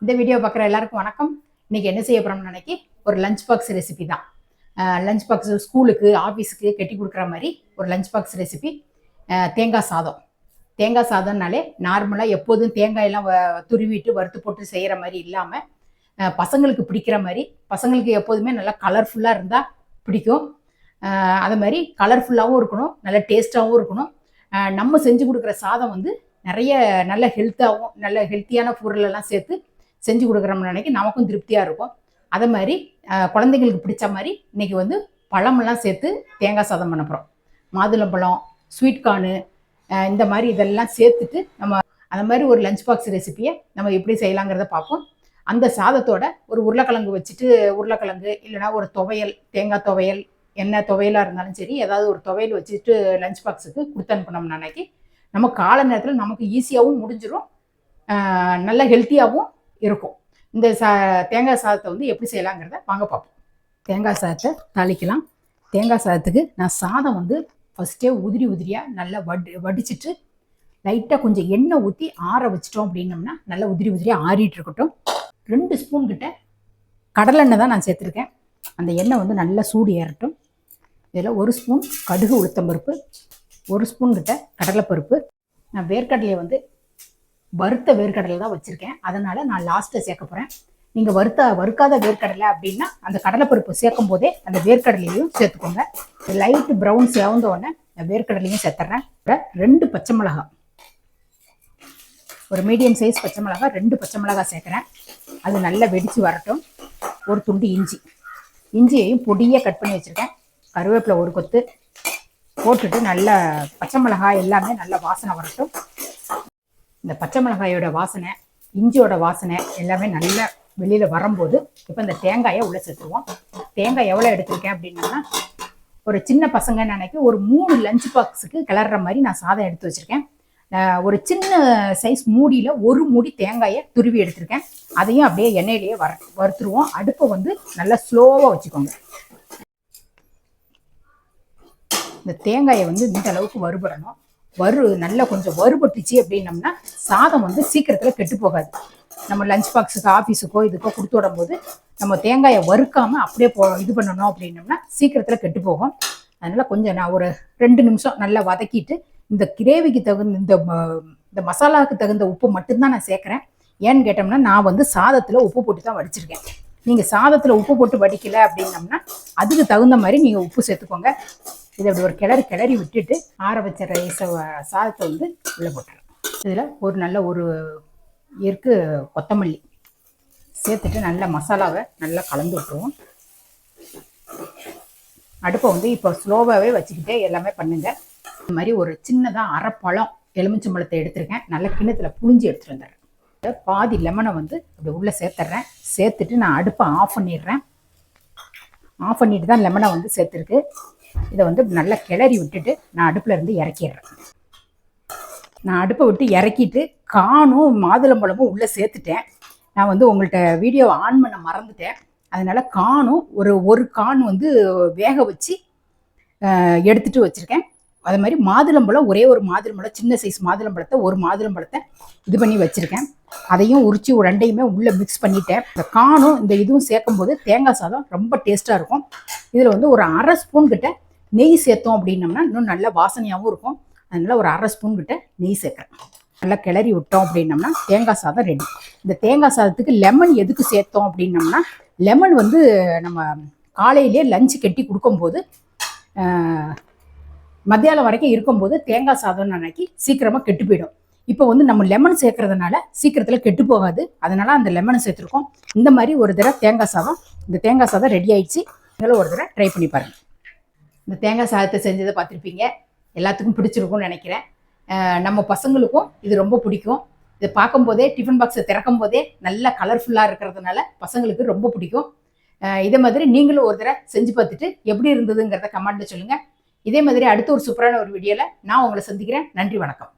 இந்த வீடியோ பார்க்குற எல்லாருக்கும் வணக்கம். இன்னைக்கு என்ன செய்ய போகிறோம்னு நினைக்கி ஒரு லஞ்ச் பாக்ஸ் ரெசிபி தான். லஞ்ச் பாக்ஸ் ஸ்கூலுக்கு ஆஃபீஸுக்கு கட்டி கொடுக்குற மாதிரி ஒரு லஞ்ச் பாக்ஸ் ரெசிபி. தேங்காய் சாதம். தேங்காய் சாதம்னாலே நார்மலாக எப்போதும் தேங்காயெல்லாம் துருவிட்டு வறுத்து போட்டு செய்கிற மாதிரி இல்லாமல் பசங்களுக்கு பிடிக்கிற மாதிரி, பசங்களுக்கு எப்போதுமே நல்லா கலர்ஃபுல்லாக இருந்தால் பிடிக்கும். அது மாதிரி கலர்ஃபுல்லாகவும் இருக்கணும், நல்ல டேஸ்ட்டாகவும் இருக்கணும். நம்ம செஞ்சு கொடுக்குற சாதம் வந்து நிறைய நல்ல ஹெல்த்தாகவும் நல்ல ஹெல்த்தியான பொருளெல்லாம் சேர்த்து செஞ்சு கொடுக்குறோம்னு நினைக்கி நமக்கும் திருப்தியாக இருக்கும். அதை மாதிரி குழந்தைங்களுக்கு பிடிச்ச மாதிரி இன்றைக்கி வந்து பழமெல்லாம் சேர்த்து தேங்காய் சாதம் பண்ண போகிறோம். மாதுளம்பழம், ஸ்வீட் கார்னு, இந்த மாதிரி இதெல்லாம் சேர்த்துட்டு நம்ம அந்த மாதிரி ஒரு லஞ்ச் பாக்ஸ் ரெசிப்பியை நம்ம எப்படி செய்யலாங்கிறத பார்ப்போம். அந்த சாதத்தோட ஒரு உருளைக்கிழங்கு வச்சுட்டு, உருளைக்கிழங்கு இல்லைனா ஒரு துவையல், தேங்காய் துவையல், என்ன துவையலாக இருந்தாலும் சரி, ஏதாவது ஒரு துவையல் வச்சுட்டு லஞ்ச் பாக்ஸுக்கு கொடுத்து அனுப்பினோம்னா அன்னைக்கு நம்ம காலை நேரத்தில் நமக்கு ஈஸியாகவும் முடிஞ்சிடும், நல்ல ஹெல்த்தியாகவும் இருக்கும். இந்த தேங்காய் சாதத்தை வந்து எப்படி செய்யலாங்கிறத வாங்க பார்ப்போம். தேங்காய் சாதத்தை தாளிக்கலாம். தேங்காய் சாதத்துக்கு நான் சாதம் வந்து ஃபஸ்ட்டே உதிரியாக நல்லா வடிச்சிட்டு லைட்டாக கொஞ்சம் எண்ணெய் ஊற்றி ஆற வச்சிட்டோம் அப்படின்னம்னா நல்லா உதிரியாக ஆறிட்டு இருக்கட்டும். 2 ஸ்பூன் கிட்ட கடலெண்ணெய் தான் நான் சேர்த்துருக்கேன். அந்த எண்ணெய் வந்து நல்லா சூடு ஏறட்டும். இதில் 1 ஸ்பூன் கடுகு உளுத்தம்பருப்பு, 1 ஸ்பூன் கிட்ட கடலைப்பருப்பு. நான் வேர்க்கடலையை வந்து வறுத்த வேர்க்கடலை தான் வச்சுருக்கேன், அதனால் நான் லாஸ்ட்டில் சேர்க்க போகிறேன். நீங்கள் வறுக்காத வேர்க்கடலை அப்படின்னா அந்த கடலைப்பருப்பு சேர்க்கும் போதே அந்த வேர்க்கடலையும் சேர்த்துக்கோங்க. லைட்டு ப்ரௌன் சேவந்த உடனே வேர்க்கடலையும் சேர்த்துட்றேன். 2 பச்சை மிளகாய், ஒரு மீடியம் சைஸ் பச்சை மிளகாய், 2 பச்சை மிளகாய் சேர்க்குறேன். அது நல்லா வெடித்து வரட்டும். ஒரு துண்டு இஞ்சியையும் பொடியாக கட் பண்ணி வச்சுருக்கேன். கருவேப்பிலை 1 கொத்து போட்டுட்டு நல்லா பச்சை மிளகாய் எல்லாமே நல்லா வாசனை வரட்டும். இந்த பச்சை மிளகாயோட வாசனை, இஞ்சியோட வாசனை எல்லாமே நல்லா வெளியில் வரும்போது இப்போ இந்த தேங்காயை உள்ளே சேர்த்துருவோம். தேங்காய் எவ்வளோ எடுத்திருக்கேன் அப்படின்னா, ஒரு சின்ன பசங்க நினைக்கி ஒரு 3 லஞ்ச் பாக்ஸுக்கு கிளற மாதிரி நான் சாதம் எடுத்து வச்சுருக்கேன். ஒரு சின்ன சைஸ் மூடியில் 1 மூடி தேங்காயை துருவி எடுத்திருக்கேன். அதையும் அப்படியே எண்ணெயிலேயே வறுத்துருவோம். அடுப்பை வந்து நல்லா ஸ்லோவாக வச்சுக்கோங்க. இந்த தேங்காயை வந்து இந்த அளவுக்கு வறுபடணும். நல்லா கொஞ்சம் வறுபட்டுச்சு அப்படின்னம்னா சாதம் வந்து சீக்கிரத்தில் கெட்டு போகாது. நம்ம லஞ்ச் பாக்ஸுக்கு ஆஃபீஸுக்கோ இதுக்கோ கொடுத்து விடும்போது நம்ம தேங்காயை வறுக்காமல் அப்படியே இது பண்ணணும் அப்படின்னம்னா சீக்கிரத்தில் கெட்டு போகும். அதனால் கொஞ்சம் நான் ஒரு 2 நிமிஷம் நல்லா வதக்கிட்டு இந்த கிரேவிக்கு தகுந்த இந்த மசாலாவுக்கு தகுந்த உப்பு மட்டும்தான் நான் சேர்க்குறேன். ஏன்னு கேட்டோம்னா நான் வந்து சாதத்தில் உப்பு போட்டு தான் வடிச்சிருக்கேன். நீங்கள் சாதத்தில் உப்பு போட்டு வடிக்கலை அப்படின்னம்னா அதுக்கு தகுந்த மாதிரி நீங்கள் உப்பு சேர்த்துக்கோங்க. இதை அப்படி ஒரு கிளறி விட்டுட்டு ஆற வச்ச சாதத்தை வந்து உள்ளே போட்டுறேன். இதில் ஒரு எருக்கு கொத்தமல்லி சேர்த்துட்டு நல்லா மசாலாவை நல்லா கலந்து விட்டுருவோம். அடுப்பை வந்து இப்போ ஸ்லோவாகவே வச்சுக்கிட்டே எல்லாமே பண்ணுங்க. இந்த மாதிரி ஒரு சின்னதாக அரைப்பழம் எலுமிச்சம்பழத்தை எடுத்துருக்கேன். நல்லா கிண்ணத்தில் புழிஞ்சு எடுத்துகிட்டு வந்துடுறேன். பாதி லெமனை வந்து அப்படி உள்ளே சேர்த்துட்றேன். சேர்த்துட்டு நான் அடுப்பை ஆஃப் பண்ணிடுறேன். ஆஃப் பண்ணிட்டு தான் லெமனை வந்து சேர்த்துருக்கு. இதை வந்து நல்லா கிளறி விட்டுட்டு நான் அடுப்பில் இருந்து இறக்கிடுறேன். நான் அடுப்பை விட்டு இறக்கிட்டு காணும் மாதுளம்பழமும் உள்ளே சேர்த்துட்டேன். நான் வந்து உங்கள்கிட்ட வீடியோ ஆன் பண்ண மறந்துட்டேன். அதனால் காணும் ஒரு கான் வந்து வேக வச்சு எடுத்துகிட்டு வச்சுருக்கேன். அது மாதிரி மாதுளம்பழம் ஒரு மாதுளம்பழம், சின்ன சைஸ் மாதுளம்பழத்தை ஒரு மாதுளம்பழத்தை இது பண்ணி வச்சுருக்கேன். அதையும் உரித்து ரெண்டையுமே உள்ளே மிக்ஸ் பண்ணிட்டேன். இந்த காணும் இந்த இதுவும் சேர்க்கும்போது தேங்காய் சாதம் ரொம்ப டேஸ்ட்டாக இருக்கும். இதில் வந்து ஒரு 1/2 ஸ்பூன் கிட்ட நெய் சேர்த்தோம் அப்படின்னம்னா இன்னும் நல்லா வாசனையாகவும் இருக்கும். அதனால் ஒரு 1/2 ஸ்பூன் கிட்ட நெய் சேர்க்குறேன். நல்லா கிளறி விட்டோம் அப்படின்னம்னா தேங்காய் சாதம் ரெடி. இந்த தேங்காய் சாதத்துக்கு லெமன் எதுக்கு சேர்த்தோம் அப்படின்னம்னா, லெமன் வந்து நம்ம காலையிலேயே லஞ்சு கட்டி கொடுக்கும்போது மத்தியானம் வரைக்கும் இருக்கும்போது தேங்காய் சாதம்னு அன்னைக்கு சீக்கிரமாக கெட்டு போயிடும். இப்போ வந்து நம்ம லெமன் சேர்க்கறதுனால சீக்கிரத்தில் கெட்டு போகாது. அதனால அந்த லெமனை சேர்த்துருக்கோம். இந்த மாதிரி ஒரு தடவை இந்த தேங்காய் சாதம் ரெடி ஆயிடுச்சு. இதெல்லாம் ஒரு தடவை ட்ரை பண்ணி பாருங்கள். இந்த தேங்காய் சாதத்தை செஞ்சதை பார்த்துருப்பீங்க. எல்லாத்துக்கும் பிடிச்சிருக்கும்னு நினைக்கிறேன். நம்ம பசங்களுக்கும் இது ரொம்ப பிடிக்கும். இதை பார்க்கும்போதே டிஃபன் பாக்ஸை திறக்கும் போதே நல்லா கலர்ஃபுல்லாக இருக்கிறதுனால பசங்களுக்கு ரொம்ப பிடிக்கும். இதே மாதிரி நீங்களும் ஒரு தடவை செஞ்சு பார்த்துட்டு எப்படி இருந்ததுங்கிறத கமெண்ட்டில் சொல்லுங்கள். இதே மாதிரி அடுத்த ஒரு சூப்பரான ஒரு வீடியோவில் நான் உங்களை சந்திக்கிறேன். நன்றி, வணக்கம்.